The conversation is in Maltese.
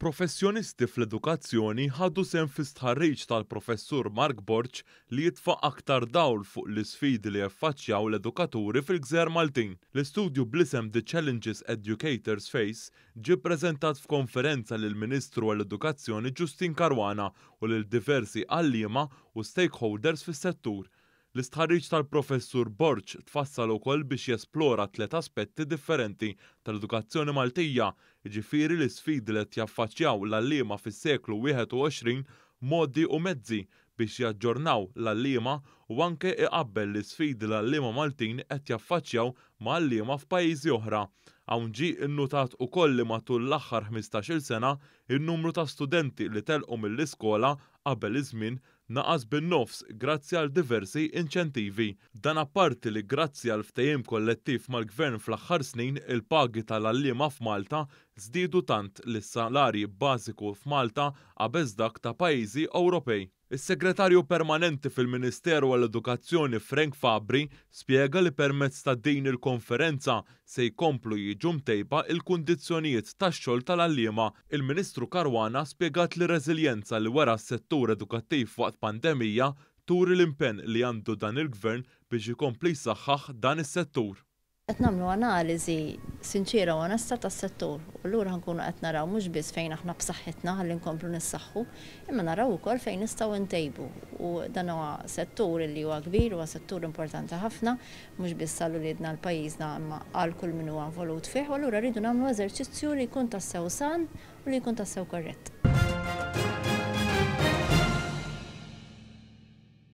Professjonisti fl-edukazzjoni ħadu sehem fi stħarriġ tal-professur Mark Borch li jitfa' aktar dawl fuq l-isfidi li jaffaċċjaw l-edukaturi fil-Gżejjer Maltin. L-istudju bl-isem The Challenges Educators Face ġie ppreżentat f'konferenza lill-Ministru għall-Edukazzjoni Justin Caruana u lil diversi għalliema u stakeholders fis-settur. L-istħarriġ tal-professur Borch tfassal ukoll biex jesplora 3 aspetti differenti tal-edukazzjoni Maltija, jiġifieri l-isfidi li qed jaffaċċjaw l-għalliema fis-seklu 21, modi u mezzi biex jaġġornaw l-għalliema u anke iqabbel l-isfidi l-għalliema Maltin qed jaffaċċjaw ma' għalliema f'pajjiżi oħra. Hawn ġie nnutat ukoll li matul l-aħħar 15-il sena in-numru ta' studenti li telqu mill-iskola qabel iż-żmien naqas bin-nofs grazzi għal diversi inċentivi. Dan apparti li grazzi għal ftehim kollettiv mal-Gvern fl-aħħar snin il-pagi tal-għalliema f'Malta żdiedu tant li s-salarji bażiku f'Malta qabeż dak ta' pajjiżi Ewropej. Is-Segretarju Permanenti fil-Ministeru għall-Edukazzjoni Frank Fabri spjega li permezz ta' din il-konferenza se jkomplu jiġu mtejba il-kundizzjonijiet tax-xogħol tal-għalliema. Il-Ministru Caruana spjegat li reżiljenza li wara s-settur edukattiv waqt pandemija turi l-impenn li għandu dan il-Gvern biex ikompli jsaħħaħ dan is-settur. Qed nagħmlu analiżi sinċira u onesta tas-settur u allura nkunu qed naraw mhux biss fejn aħna b'saħħitna ħalli nkomplu nissaħħu, imma naraw ukoll fejn nistgħu ntejbu. U dan huwa settur li huwa kbir, huwa settur importanti ħafna, mhux biss għal uliedna l-pajjiżna imma għal kull min huwa involut fih, u allura rridu nagħmlu eżerċizzju li jkun tassew san u li jkun tassew korrett.